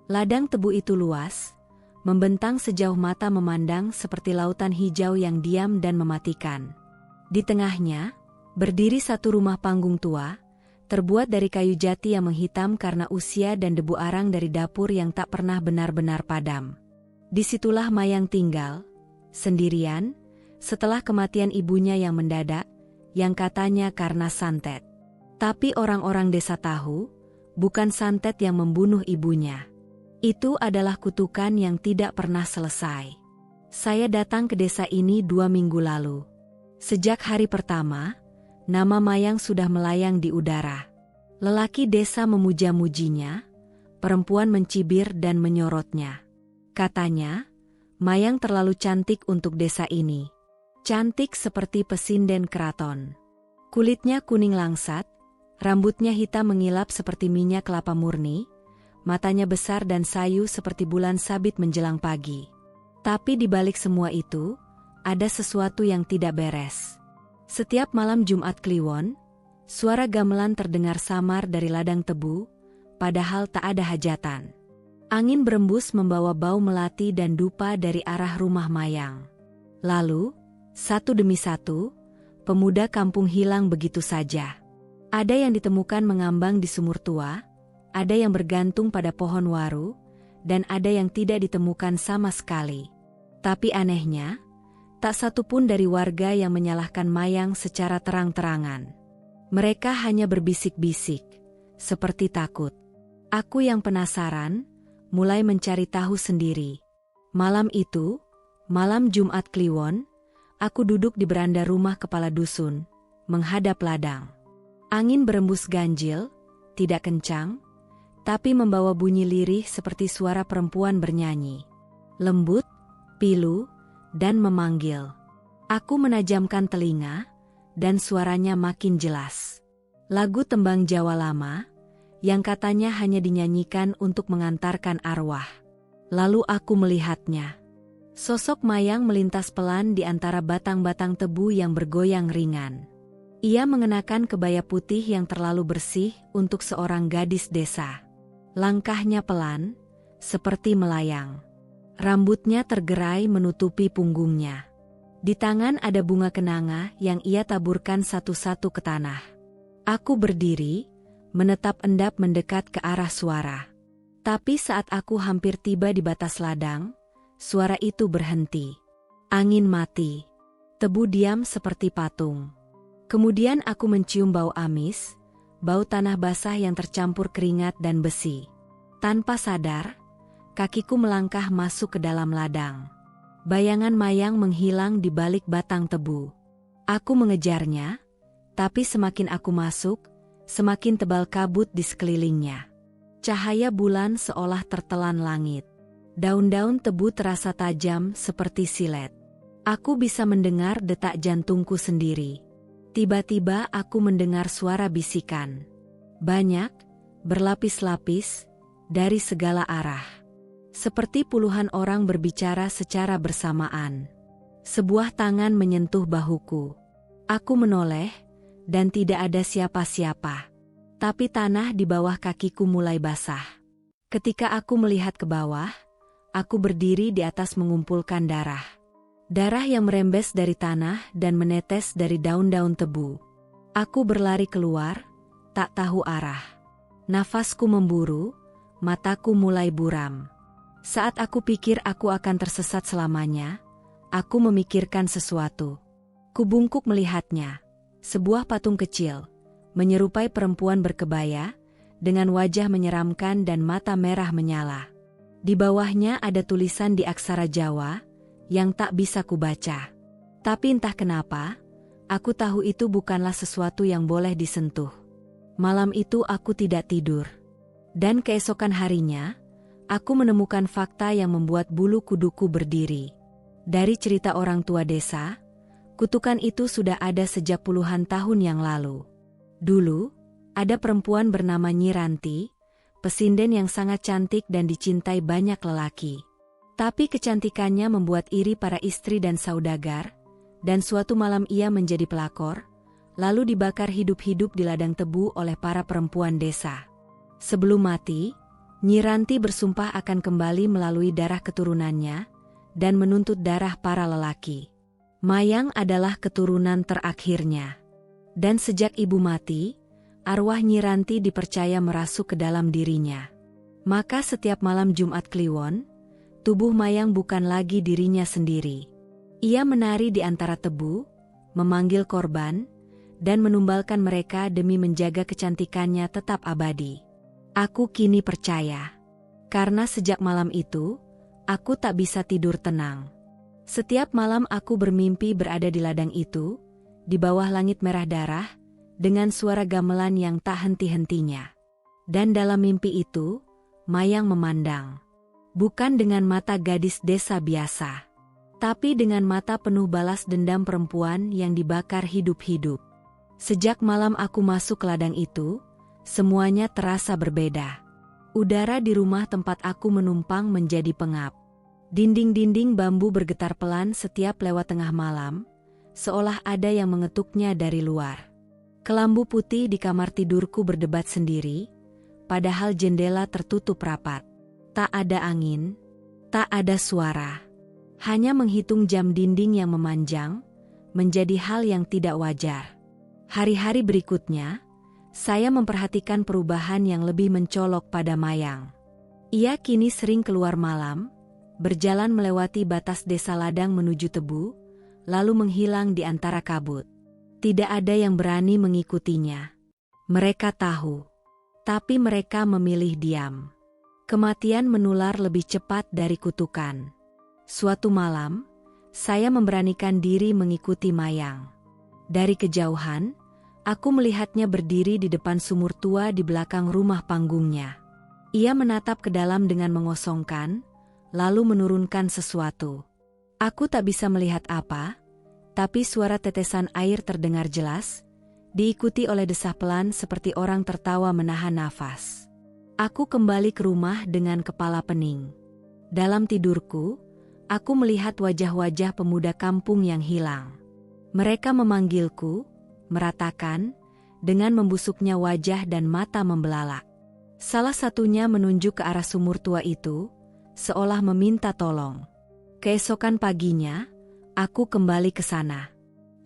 Ladang tebu itu luas, membentang sejauh mata memandang seperti lautan hijau yang diam dan mematikan. Di tengahnya, berdiri satu rumah panggung tua, terbuat dari kayu jati yang menghitam karena usia dan debu arang dari dapur yang tak pernah benar-benar padam. Disitulah Mayang tinggal, sendirian, setelah kematian ibunya yang mendadak, yang katanya karena santet. Tapi orang-orang desa tahu, bukan santet yang membunuh ibunya. Itu adalah kutukan yang tidak pernah selesai. Saya datang ke desa ini 2 minggu lalu. Sejak hari pertama, nama Mayang sudah melayang di udara. Lelaki desa memuja-mujinya, perempuan mencibir dan menyorotnya. Katanya, Mayang terlalu cantik untuk desa ini. Cantik seperti pesinden keraton. Kulitnya kuning langsat, rambutnya hitam mengilap seperti minyak kelapa murni, matanya besar dan sayu seperti bulan sabit menjelang pagi. Tapi di balik semua itu, ada sesuatu yang tidak beres. Setiap malam Jumat Kliwon, suara gamelan terdengar samar dari ladang tebu, padahal tak ada hajatan. Angin berembus membawa bau melati dan dupa dari arah rumah Mayang. Lalu, satu demi satu, pemuda kampung hilang begitu saja. Ada yang ditemukan mengambang di sumur tua, ada yang bergantung pada pohon waru, dan ada yang tidak ditemukan sama sekali. Tapi anehnya, tak satu pun dari warga yang menyalahkan Mayang secara terang-terangan. Mereka hanya berbisik-bisik, seperti takut. Aku yang penasaran, mulai mencari tahu sendiri. Malam itu, malam Jumat Kliwon, aku duduk di beranda rumah kepala dusun, menghadap ladang. Angin berembus ganjil, tidak kencang, tapi membawa bunyi lirih seperti suara perempuan bernyanyi. Lembut, pilu, dan memanggil. Aku menajamkan telinga, dan suaranya makin jelas. Lagu tembang Jawa lama, yang katanya hanya dinyanyikan untuk mengantarkan arwah. Lalu aku melihatnya. Sosok Mayang melintas pelan di antara batang-batang tebu yang bergoyang ringan. Ia mengenakan kebaya putih yang terlalu bersih untuk seorang gadis desa. Langkahnya pelan, seperti melayang. Rambutnya tergerai menutupi punggungnya. Di tangan ada bunga kenanga yang ia taburkan satu-satu ke tanah. Aku berdiri, menetap endap mendekat ke arah suara. Tapi saat aku hampir tiba di batas ladang, suara itu berhenti. Angin mati. Tebu diam seperti patung. Kemudian aku mencium bau amis, bau tanah basah yang tercampur keringat dan besi. Tanpa sadar, kakiku melangkah masuk ke dalam ladang. Bayangan Mayang menghilang di balik batang tebu. Aku mengejarnya, tapi semakin aku masuk, semakin tebal kabut di sekelilingnya. Cahaya bulan seolah tertelan langit. Daun-daun tebu terasa tajam seperti silet. Aku bisa mendengar detak jantungku sendiri. Tiba-tiba aku mendengar suara bisikan. Banyak, berlapis-lapis, dari segala arah. Seperti puluhan orang berbicara secara bersamaan. Sebuah tangan menyentuh bahuku. Aku menoleh, dan tidak ada siapa-siapa. Tapi tanah di bawah kakiku mulai basah. Ketika aku melihat ke bawah, aku berdiri di atas mengumpulkan darah. Darah yang merembes dari tanah dan menetes dari daun-daun tebu. Aku berlari keluar, tak tahu arah. Nafasku memburu, mataku mulai buram. Saat aku pikir aku akan tersesat selamanya, aku memikirkan sesuatu. Kubungkuk melihatnya. Sebuah patung kecil, menyerupai perempuan berkebaya, dengan wajah menyeramkan dan mata merah menyala. Di bawahnya ada tulisan di aksara Jawa, yang tak bisa kubaca. Tapi entah kenapa, aku tahu itu bukanlah sesuatu yang boleh disentuh. Malam itu aku tidak tidur. Dan keesokan harinya, aku menemukan fakta yang membuat bulu kuduku berdiri. Dari cerita orang tua desa, kutukan itu sudah ada sejak puluhan tahun yang lalu. Dulu, ada perempuan bernama Nyi Ranti, pesinden yang sangat cantik dan dicintai banyak lelaki. Tapi kecantikannya membuat iri para istri dan saudagar, dan suatu malam ia menjadi pelakor, lalu dibakar hidup-hidup di ladang tebu oleh para perempuan desa. Sebelum mati, Nyi Ranti bersumpah akan kembali melalui darah keturunannya dan menuntut darah para lelaki. Mayang adalah keturunan terakhirnya. Dan sejak ibu mati, arwah Nyi Ranti dipercaya merasuk ke dalam dirinya. Maka setiap malam Jumat Kliwon, tubuh Mayang bukan lagi dirinya sendiri. Ia menari di antara tebu, memanggil korban, dan menumbalkan mereka demi menjaga kecantikannya tetap abadi. Aku kini percaya. Karena sejak malam itu, aku tak bisa tidur tenang. Setiap malam aku bermimpi berada di ladang itu, di bawah langit merah darah, dengan suara gamelan yang tak henti-hentinya. Dan dalam mimpi itu, Mayang memandang. Bukan dengan mata gadis desa biasa, tapi dengan mata penuh balas dendam perempuan yang dibakar hidup-hidup. Sejak malam aku masuk ke ladang itu, semuanya terasa berbeda. Udara di rumah tempat aku menumpang menjadi pengap. Dinding-dinding bambu bergetar pelan setiap lewat tengah malam, seolah ada yang mengetuknya dari luar. Kelambu putih di kamar tidurku berdebat sendiri, padahal jendela tertutup rapat. Tak ada angin, tak ada suara. Hanya menghitung jam dinding yang memanjang, menjadi hal yang tidak wajar. Hari-hari berikutnya, saya memperhatikan perubahan yang lebih mencolok pada Mayang. Ia kini sering keluar malam, berjalan melewati batas desa ladang menuju tebu, lalu menghilang di antara kabut. Tidak ada yang berani mengikutinya. Mereka tahu, tapi mereka memilih diam. Kematian menular lebih cepat dari kutukan. Suatu malam, saya memberanikan diri mengikuti Mayang. Dari kejauhan, aku melihatnya berdiri di depan sumur tua di belakang rumah panggungnya. Ia menatap ke dalam dengan mengosongkan, lalu menurunkan sesuatu. Aku tak bisa melihat apa, tapi suara tetesan air terdengar jelas, diikuti oleh desah pelan seperti orang tertawa menahan nafas. Aku kembali ke rumah dengan kepala pening. Dalam tidurku, aku melihat wajah-wajah pemuda kampung yang hilang. Mereka memanggilku, meratakan, dengan membusuknya wajah dan mata membelalak. Salah satunya menunjuk ke arah sumur tua itu, seolah meminta tolong. Keesokan paginya, aku kembali ke sana.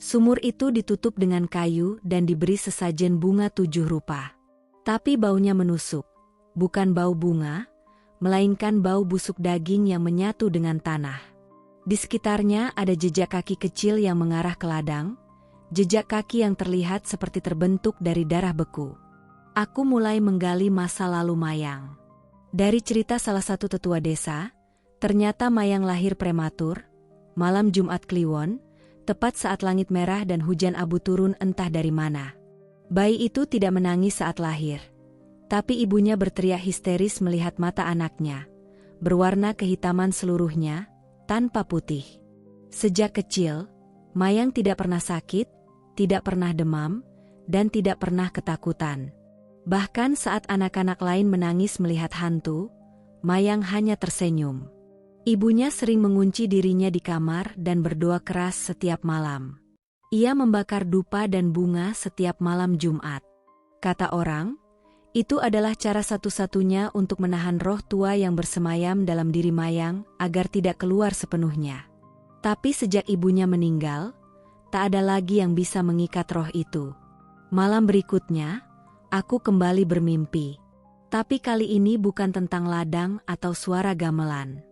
Sumur itu ditutup dengan kayu dan diberi sesajen bunga 7 rupa. Tapi baunya menusuk, bukan bau bunga, melainkan bau busuk daging yang menyatu dengan tanah. Di sekitarnya ada jejak kaki kecil yang mengarah ke ladang, jejak kaki yang terlihat seperti terbentuk dari darah beku. Aku mulai menggali masa lalu Mayang. Dari cerita salah satu tetua desa, ternyata Mayang lahir prematur, malam Jumat Kliwon, tepat saat langit merah dan hujan abu turun entah dari mana. Bayi itu tidak menangis saat lahir, tapi ibunya berteriak histeris melihat mata anaknya, berwarna kehitaman seluruhnya, tanpa putih. Sejak kecil, Mayang tidak pernah sakit, tidak pernah demam, dan tidak pernah ketakutan. Bahkan saat anak-anak lain menangis melihat hantu, Mayang hanya tersenyum. Ibunya sering mengunci dirinya di kamar dan berdoa keras setiap malam. Ia membakar dupa dan bunga setiap malam Jumat. Kata orang, itu adalah cara satu-satunya untuk menahan roh tua yang bersemayam dalam diri Mayang agar tidak keluar sepenuhnya. Tapi sejak ibunya meninggal, tak ada lagi yang bisa mengikat roh itu. Malam berikutnya, aku kembali bermimpi. Tapi kali ini bukan tentang ladang atau suara gamelan.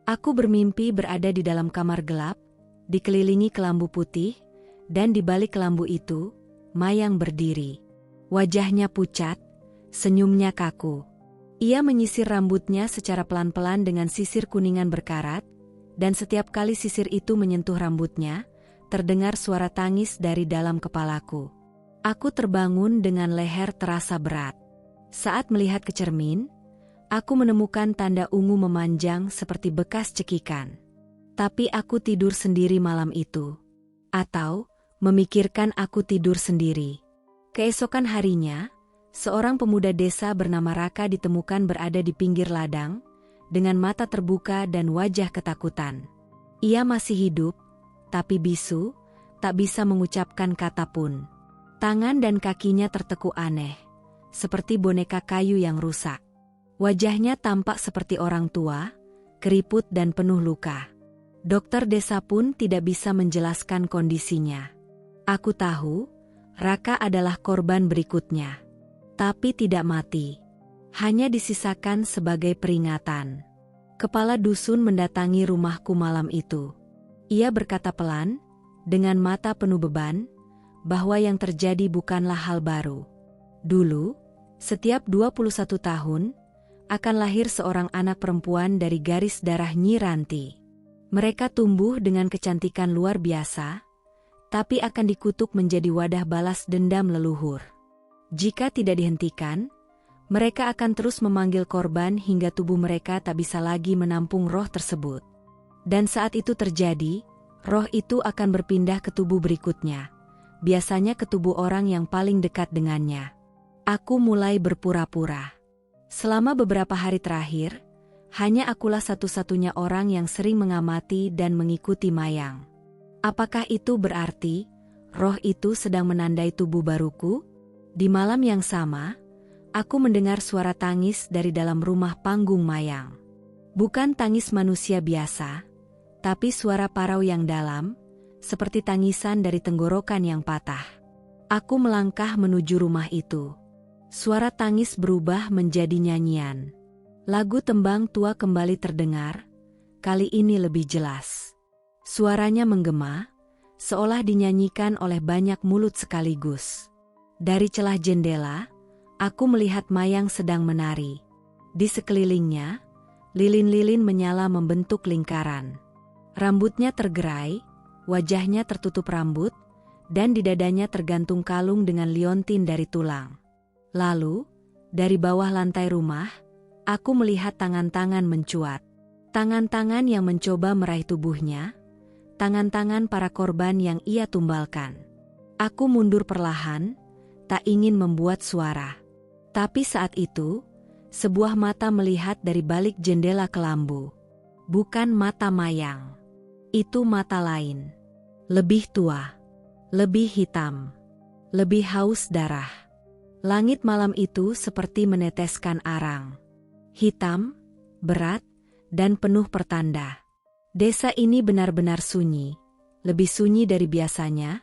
Aku bermimpi berada di dalam kamar gelap, dikelilingi kelambu putih, dan di balik kelambu itu, Mayang berdiri. Wajahnya pucat, senyumnya kaku. Ia menyisir rambutnya secara pelan-pelan dengan sisir kuningan berkarat, dan setiap kali sisir itu menyentuh rambutnya, terdengar suara tangis dari dalam kepalaku. Aku terbangun dengan leher terasa berat. Saat melihat ke cermin, aku menemukan tanda ungu memanjang seperti bekas cekikan. Tapi aku tidur sendiri malam itu. Atau, memikirkan aku tidur sendiri. Keesokan harinya, seorang pemuda desa bernama Raka ditemukan berada di pinggir ladang, dengan mata terbuka dan wajah ketakutan. Ia masih hidup, tapi bisu, tak bisa mengucapkan kata pun. Tangan dan kakinya tertekuk aneh, seperti boneka kayu yang rusak. Wajahnya tampak seperti orang tua, keriput dan penuh luka. Dokter desa pun tidak bisa menjelaskan kondisinya. Aku tahu, Raka adalah korban berikutnya. Tapi tidak mati. Hanya disisakan sebagai peringatan. Kepala dusun mendatangi rumahku malam itu. Ia berkata pelan, dengan mata penuh beban, bahwa yang terjadi bukanlah hal baru. Dulu, setiap 21 tahun, akan lahir seorang anak perempuan dari garis darah Nyi Ranti. Mereka tumbuh dengan kecantikan luar biasa, tapi akan dikutuk menjadi wadah balas dendam leluhur. Jika tidak dihentikan, mereka akan terus memanggil korban hingga tubuh mereka tak bisa lagi menampung roh tersebut. Dan saat itu terjadi, roh itu akan berpindah ke tubuh berikutnya, biasanya ke tubuh orang yang paling dekat dengannya. Aku mulai berpura-pura. Selama beberapa hari terakhir, hanya akulah satu-satunya orang yang sering mengamati dan mengikuti Mayang. Apakah itu berarti roh itu sedang menandai tubuh baruku? Di malam yang sama, aku mendengar suara tangis dari dalam rumah panggung Mayang. Bukan tangis manusia biasa, tapi suara parau yang dalam, seperti tangisan dari tenggorokan yang patah. Aku melangkah menuju rumah itu. Suara tangis berubah menjadi nyanyian. Lagu tembang tua kembali terdengar, kali ini lebih jelas. Suaranya menggema, seolah dinyanyikan oleh banyak mulut sekaligus. Dari celah jendela, aku melihat Mayang sedang menari. Di sekelilingnya, lilin-lilin menyala membentuk lingkaran. Rambutnya tergerai, wajahnya tertutup rambut, dan di dadanya tergantung kalung dengan liontin dari tulang. Lalu, dari bawah lantai rumah, aku melihat tangan-tangan mencuat. Tangan-tangan yang mencoba meraih tubuhnya, tangan-tangan para korban yang ia tumbalkan. Aku mundur perlahan, tak ingin membuat suara. Tapi saat itu, sebuah mata melihat dari balik jendela kelambu. Bukan mata Mayang. Itu mata lain. Lebih tua. Lebih hitam. Lebih haus darah. Langit malam itu seperti meneteskan arang. Hitam, berat, dan penuh pertanda. Desa ini benar-benar sunyi. Lebih sunyi dari biasanya,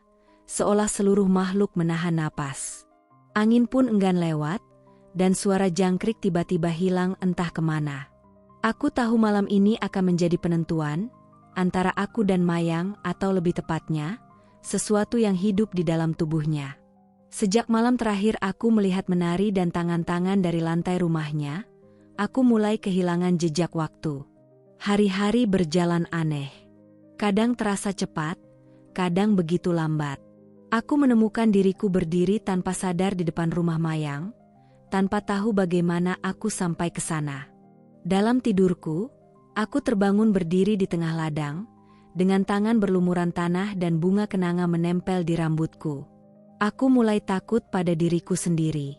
seolah seluruh makhluk menahan napas. Angin pun enggan lewat, dan suara jangkrik tiba-tiba hilang entah kemana. Aku tahu malam ini akan menjadi penentuan, antara aku dan Mayang atau lebih tepatnya, sesuatu yang hidup di dalam tubuhnya. Sejak malam terakhir aku melihat menari dan tangan-tangan dari lantai rumahnya, aku mulai kehilangan jejak waktu. Hari-hari berjalan aneh. Kadang terasa cepat, kadang begitu lambat. Aku menemukan diriku berdiri tanpa sadar di depan rumah Mayang, tanpa tahu bagaimana aku sampai ke sana. Dalam tidurku, aku terbangun berdiri di tengah ladang, dengan tangan berlumuran tanah dan bunga kenanga menempel di rambutku. Aku mulai takut pada diriku sendiri.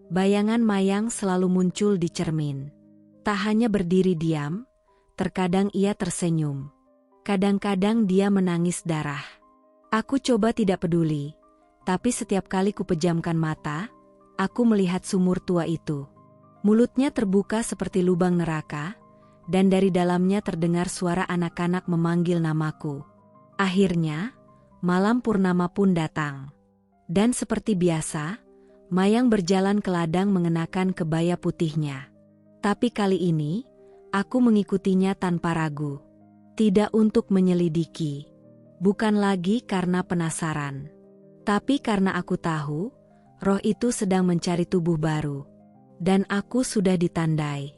Bayangan Mayang selalu muncul di cermin. Tak hanya berdiri diam, terkadang ia tersenyum. Kadang-kadang dia menangis darah. Aku coba tidak peduli, tapi setiap kali kupejamkan mata, aku melihat sumur tua itu. Mulutnya terbuka seperti lubang neraka, dan dari dalamnya terdengar suara anak-anak memanggil namaku. Akhirnya, malam purnama pun datang. Dan seperti biasa, Mayang berjalan ke ladang mengenakan kebaya putihnya. Tapi kali ini, aku mengikutinya tanpa ragu. Tidak untuk menyelidiki. Bukan lagi karena penasaran. Tapi karena aku tahu, roh itu sedang mencari tubuh baru. Dan aku sudah ditandai.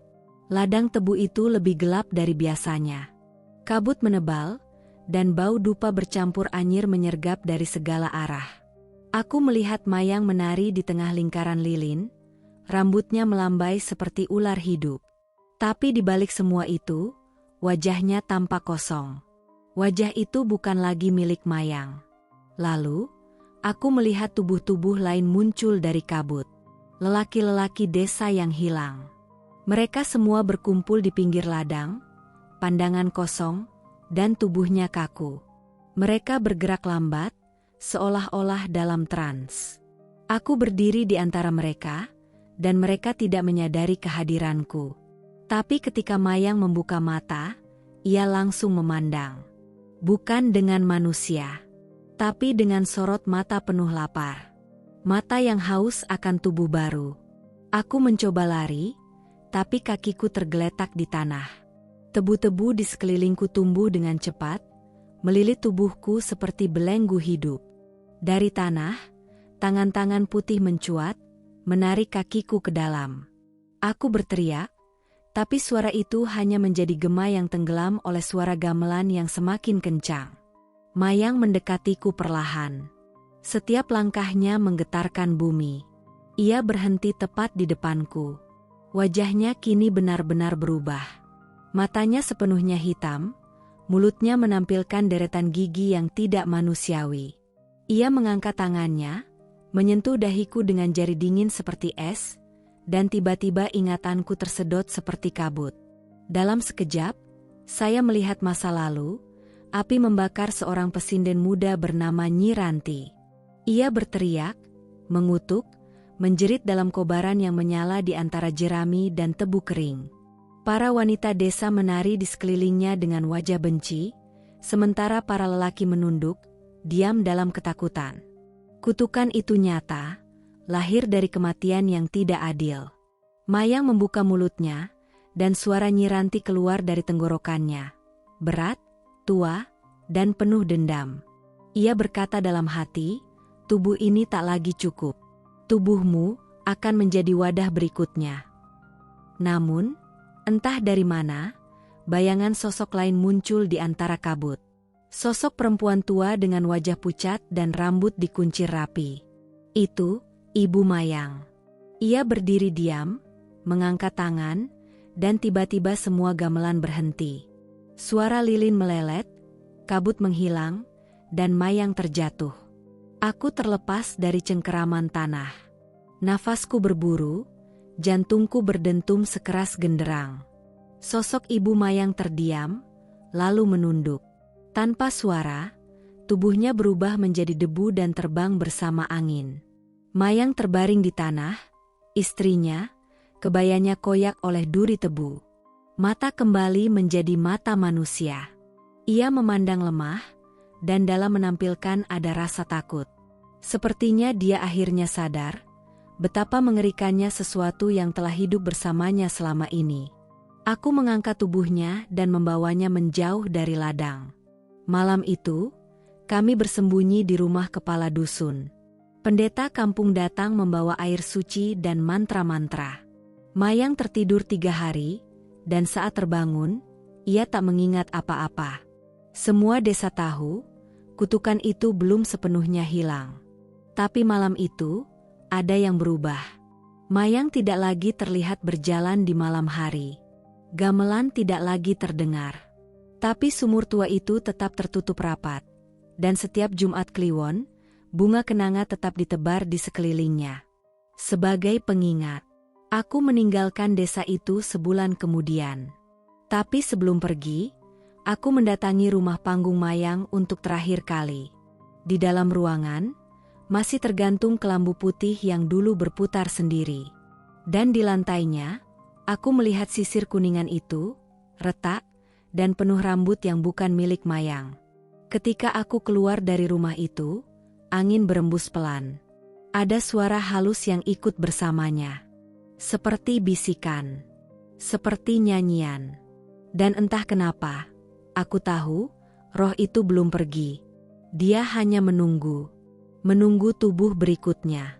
Ladang tebu itu lebih gelap dari biasanya. Kabut menebal, dan bau dupa bercampur anyir menyergap dari segala arah. Aku melihat Mayang menari di tengah lingkaran lilin, rambutnya melambai seperti ular hidup. Tapi di balik semua itu, wajahnya tampak kosong. Wajah itu bukan lagi milik Mayang. Lalu, aku melihat tubuh-tubuh lain muncul dari kabut. Lelaki-lelaki desa yang hilang. Mereka semua berkumpul di pinggir ladang, pandangan kosong, dan tubuhnya kaku. Mereka bergerak lambat, seolah-olah dalam trans. Aku berdiri di antara mereka, dan mereka tidak menyadari kehadiranku. Tapi ketika Mayang membuka mata, ia langsung memandang. Bukan dengan manusia, tapi dengan sorot mata penuh lapar. Mata yang haus akan tubuh baru. Aku mencoba lari, tapi kakiku tergeletak di tanah. Tebu-tebu di sekelilingku tumbuh dengan cepat, melilit tubuhku seperti belenggu hidup. Dari tanah, tangan-tangan putih mencuat, menarik kakiku ke dalam. Aku berteriak, tapi suara itu hanya menjadi gema yang tenggelam oleh suara gamelan yang semakin kencang. Mayang mendekatiku perlahan. Setiap langkahnya menggetarkan bumi. Ia berhenti tepat di depanku. Wajahnya kini benar-benar berubah. Matanya sepenuhnya hitam, mulutnya menampilkan deretan gigi yang tidak manusiawi. Ia mengangkat tangannya, menyentuh dahiku dengan jari dingin seperti es, dan tiba-tiba ingatanku tersedot seperti kabut. Dalam sekejap, saya melihat masa lalu, api membakar seorang pesinden muda bernama Nyi Ranti. Ia berteriak, mengutuk, menjerit dalam kobaran yang menyala di antara jerami dan tebu kering. Para wanita desa menari di sekelilingnya dengan wajah benci, sementara para lelaki menunduk, diam dalam ketakutan. Kutukan itu nyata, lahir dari kematian yang tidak adil. Mayang membuka mulutnya, dan suara Nyi Ranti keluar dari tenggorokannya. Berat, tua, dan penuh dendam. Ia berkata dalam hati, tubuh ini tak lagi cukup. Tubuhmu akan menjadi wadah berikutnya. Namun, entah dari mana, bayangan sosok lain muncul di antara kabut. Sosok perempuan tua dengan wajah pucat dan rambut dikuncir rapi. Itu, Ibu Mayang. Ia berdiri diam, mengangkat tangan, dan tiba-tiba semua gamelan berhenti. Suara lilin melelet, kabut menghilang, dan Mayang terjatuh. Aku terlepas dari cengkeraman tanah. Nafasku berburu, jantungku berdentum sekeras genderang. Sosok Ibu Mayang terdiam, lalu menunduk. Tanpa suara, tubuhnya berubah menjadi debu dan terbang bersama angin. Mayang terbaring di tanah, istrinya, kebayanya koyak oleh duri tebu. Mata kembali menjadi mata manusia. Ia memandang lemah, dan dalam menampilkan ada rasa takut. Sepertinya dia akhirnya sadar, betapa mengerikannya sesuatu yang telah hidup bersamanya selama ini. Aku mengangkat tubuhnya dan membawanya menjauh dari ladang. Malam itu, kami bersembunyi di rumah kepala dusun. Pendeta kampung datang membawa air suci dan mantra-mantra. Mayang tertidur 3 hari, dan saat terbangun, ia tak mengingat apa-apa. Semua desa tahu, kutukan itu belum sepenuhnya hilang. Tapi malam itu, ada yang berubah. Mayang tidak lagi terlihat berjalan di malam hari. Gamelan tidak lagi terdengar. Tapi sumur tua itu tetap tertutup rapat. Dan setiap Jumat Kliwon, bunga kenanga tetap ditebar di sekelilingnya. Sebagai pengingat, aku meninggalkan desa itu sebulan kemudian. Tapi sebelum pergi, aku mendatangi rumah panggung Mayang untuk terakhir kali. Di dalam ruangan, masih tergantung kelambu putih yang dulu berputar sendiri. Dan di lantainya, aku melihat sisir kuningan itu, retak, dan penuh rambut yang bukan milik Mayang. Ketika aku keluar dari rumah itu, angin berembus pelan. Ada suara halus yang ikut bersamanya. Seperti bisikan. Seperti nyanyian. Dan entah kenapa, aku tahu, roh itu belum pergi. Dia hanya menunggu. Menunggu tubuh berikutnya.